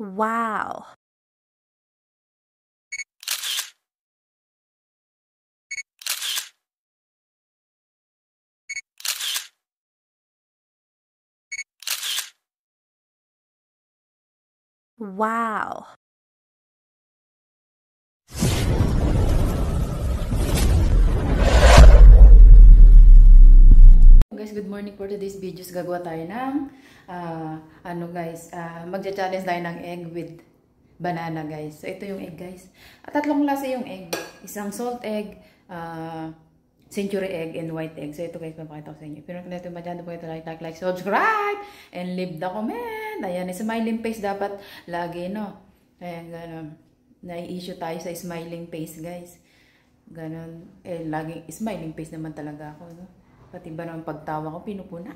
Wow! Wow! Guys, good morning. For today's videos, gagawa tayo ng magcha-challenge tayo ng egg with banana, guys. So ito yung egg, guys. At tatlong klase yung egg. Isang salt egg, century egg, and white egg. So ito, guys, mapakita ko sa inyo. Pero kung ito ba dyan, like, subscribe, and leave the comment. Ayan, smiling face dapat lagi, no? Ayan, gano'n. Nai-issue tayo sa smiling face, guys. Gano'n. Laging smiling face naman talaga ako, no? Pati ba naman pagtawa ko, pinupuna.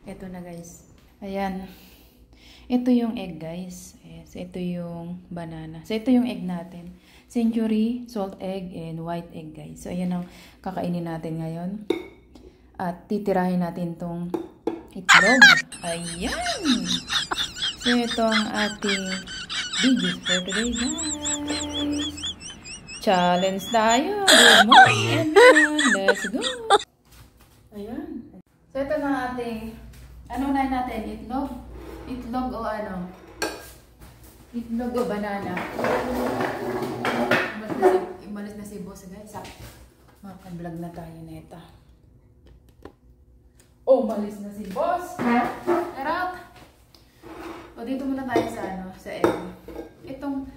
Ito na, guys. Ayan. Ito yung egg, guys. Yes, ito yung banana. So, ito yung egg natin. Century, salt egg, and white egg, guys. So, ayan ang kakainin natin ngayon. At titirahin natin tong itlog. Ayan! So, ito ang ating video for today, guys. Challenge tayo. Good morning, everyone. Let's go! Ayan. So, ito na ating, ano na natin? Itlog? Itlog o ano? Itlog o banana? Imalis na si boss, guys. Maka-vlog na tayo na ito. Oh, malis na si boss! Harap! O, dito muna tayo sa ano, sa egg. Itong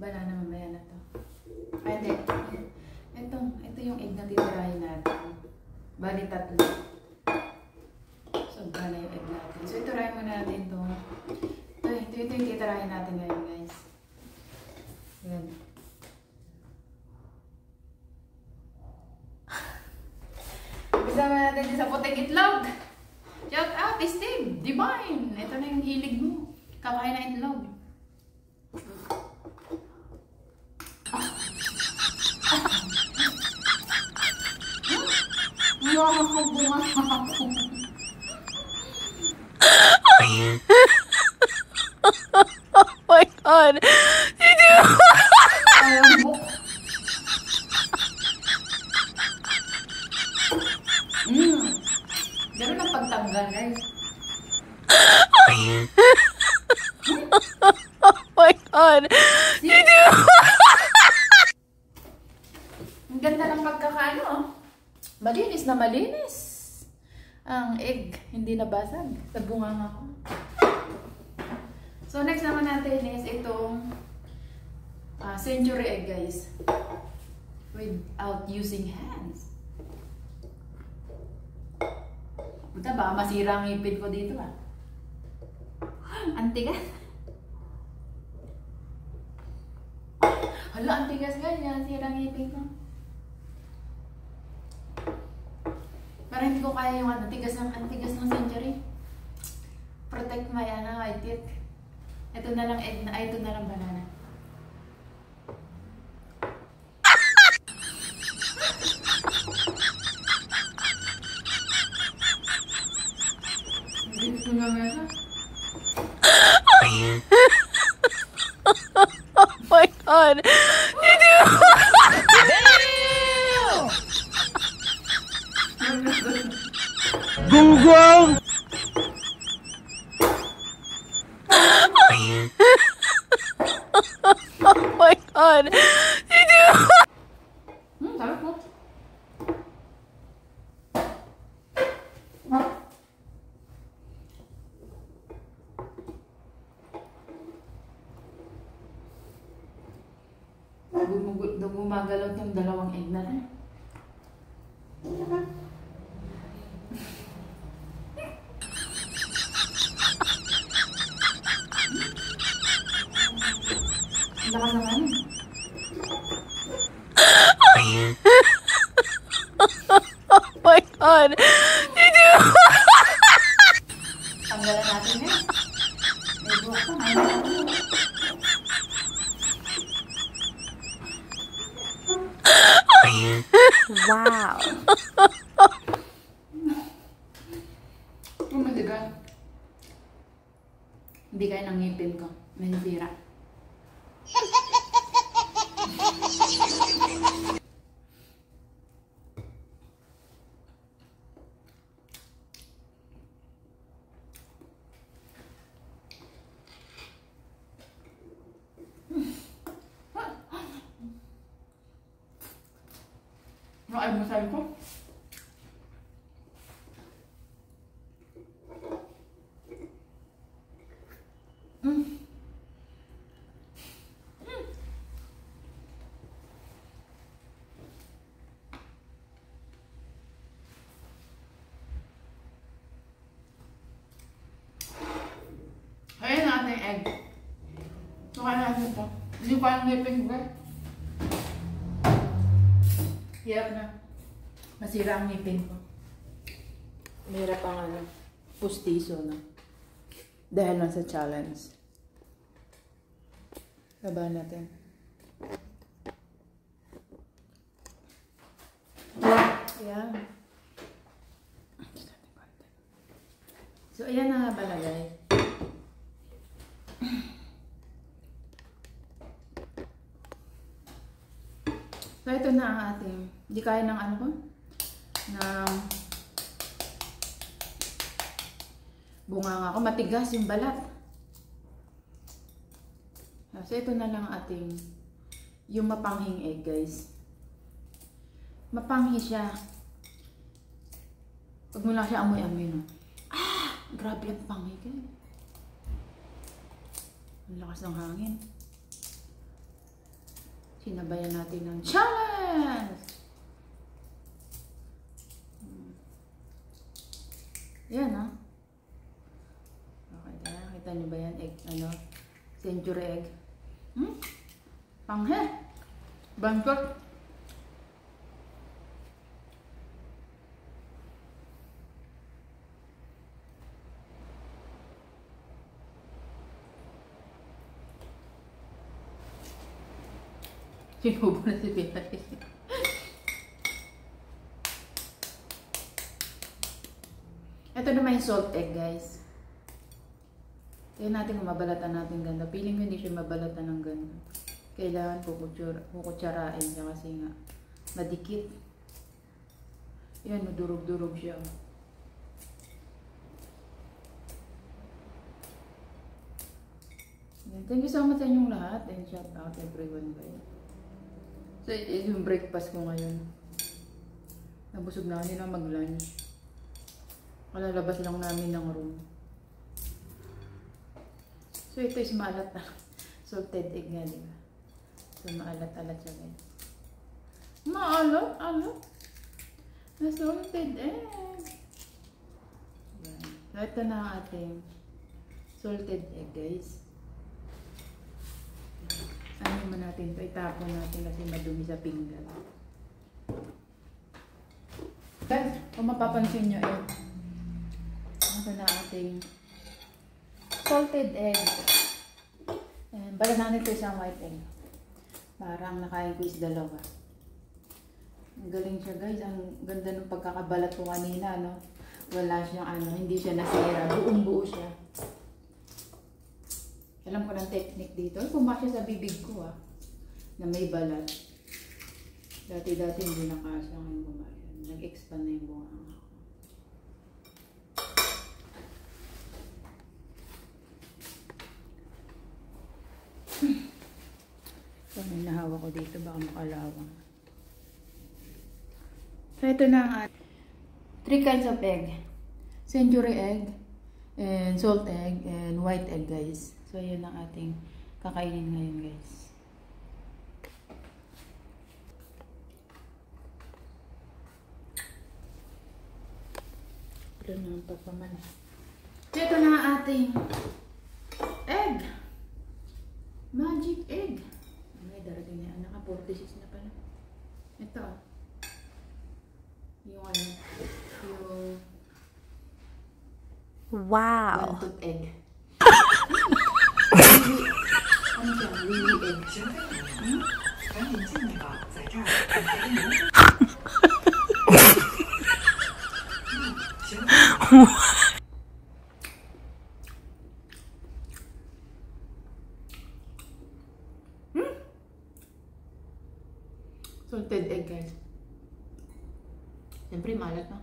banana mamaya na to. Ay, hindi. Ito yung egg na titirahin natin. Bali, tatlo. So, gana yung egg natin. So, itirahin muna natin ito. Ito yung titirahin natin ngayon, guys. Ayan. Isama natin din sa puting itlog. Shout out, Steve! Divine! Ito na yung hilig mo. Kakain na itlog. Oh my God! Did you? Ganun ang pagtanggal, guys. Oh my God! Did you? Ang ganda ng pagkakaano. Malinis na malinis. Ang egg, hindi nabasag. Nabungang ako. So, next naman natin is itong century egg, guys. Without using hands. Buta ba? Masira ang ipin ko dito, ah. Antigas. Hala, antigas, guys. Nasira ang ipin ko. Pero hindi ko kaya yung antigas ng century. Protect my my teeth. Ito na lang egg na, ito na lang banana. Hindi ko nga mesa. Oh my God! Did you? Gunggong! Oh my God! Did you? Sabi ko. Gumagalaw yung dalawang egg na rin. Lakas naman. Oh my God! Did you? Tanggalan natin eh. May buwak pa. Wow! Madigan. Hindi kaya ng ngipin ko. May nasira. Almusal ko. Ayan na ating egg. Sukain natin ito. Hindi ko alam ngipin ko. Hirap na. Masira ang ngipin ko. Mahirap ang pustiso na. Dahil lang sa challenge. Sabahan natin. Ayan. So, ayan na nga pala guys. So, ito na ang ating, hindi kaya ng ano ko, ng bunganga ko. Matigas yung balat. So, ito na lang ang ating, yung mapanghing egg, guys. Mapanghi siya. Huwag mo lang siya amoy-amoy, no? Ah! Grabe ang panghi, guys. Ang lakas ng hangin. Sinabayan natin ng challenge! Yan, ha? Okay, kaya kita nyo ba yan? Egg, ano? Century egg. Panghe! Bangkot! Sinubo na si Pinay. Ito naman yung salt egg, guys. Kaya natin kung mabalatan natin ganda. Feeling ko hindi siya mabalatan ng ganda. Kailangan kukutsarain siya kasi nga madikit. Yan, madurog-durog siya. Thank you so much sa inyong lahat and shout out everyone, guys. So, ito yung breakfast ko ngayon. Nabusog na, hindi na mag-lunch. Kalalabas lang namin ng room. So, ito is maalat na. Salted egg nga, diba? So, maalat-alat siya, guys. Maalat? Na salted egg. Yan. So, ito na ang ating salted egg, guys. Ano naman natin ito? Itapon natin kasi madumi sa pinggan. Guys, kung mapapansin nyo ito na ating salted egg. And bala natin ito isang white egg. Parang nakain ko is dalawa. Ang galing siya, guys. Ang ganda ng pagkakabalat ko kanina, no? Wala siyang hindi siya nasira. Buong-buo siya. Alam ko ng technique dito. Pumasya sa bibig ko, na may balat. Dati-dati hindi nakasya ngayon pumasya. Nag-expand na yung bunga. So, may nahawa ko dito. Baka makalawang. So, ito na ang 3 kinds of egg. Century egg, and salt egg, and white egg, guys. So, yun ang ating kakainin ngayon, guys. Ito na ang papaman. So, ito na ang ating egg. Magic egg. May darating na. Naka 46 na pala. Ito, yung yung wow. one-tooth egg. Ano siya? Lily egg. Siyempre, malat na.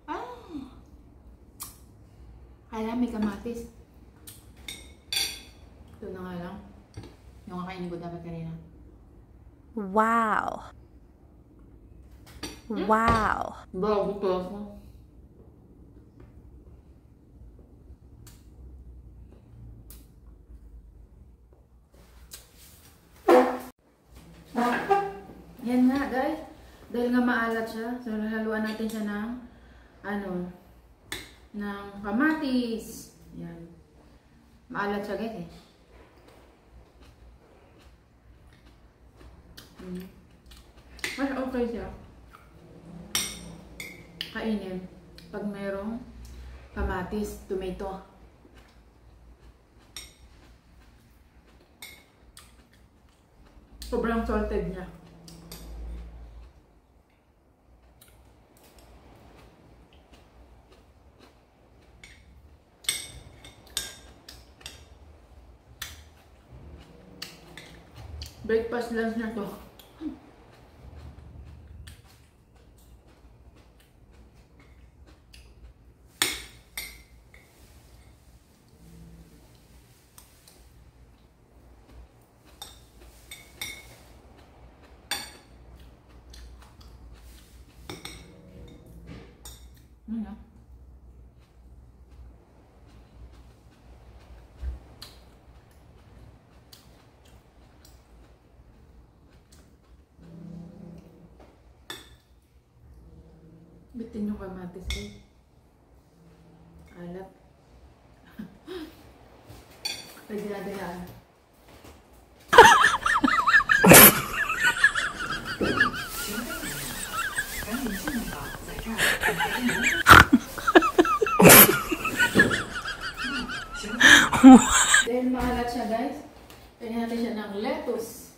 Ah! Kaya may kamatis. Ito na nga lang. Yung kakainin ko dapat kanina. Wow. Wow. Bago to ako. Yan nga guys. Dahil nga maalat siya, so haluan natin siya ng ng kamatis. Yan. Maalat siya guys eh. Mas okay siya. Kainin. Pag mayroong kamatis, tomato. Sobrang salted niya. Breakfast lunch na to. Ano? Bitin yung kamatis eh. Alat. Nagdadayaan. Dahil maalat siya guys, kaya natin siya ng lettuce.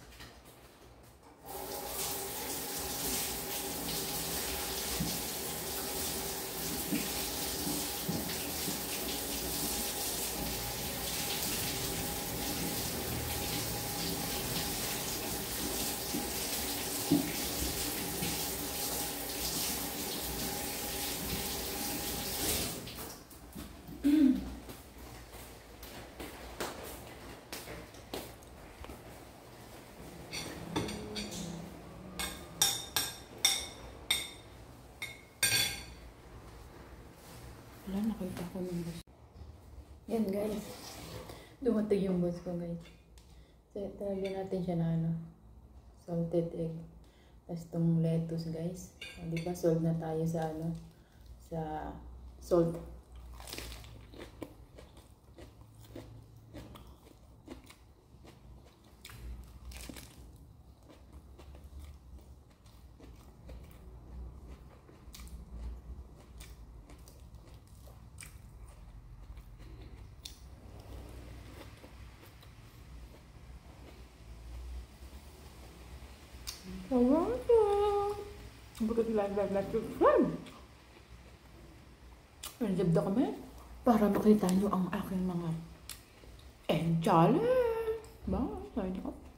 Wala, nakita ko ng boss. Yan guys. Dumating yung boss ko guys. So, talagyan natin siya na salted egg. Tapos itong lettuce guys. Di ba, sold na tayo sa sa salt. Like, Nandib na kami para makita nyo ang aking mga egg challenge. Bye!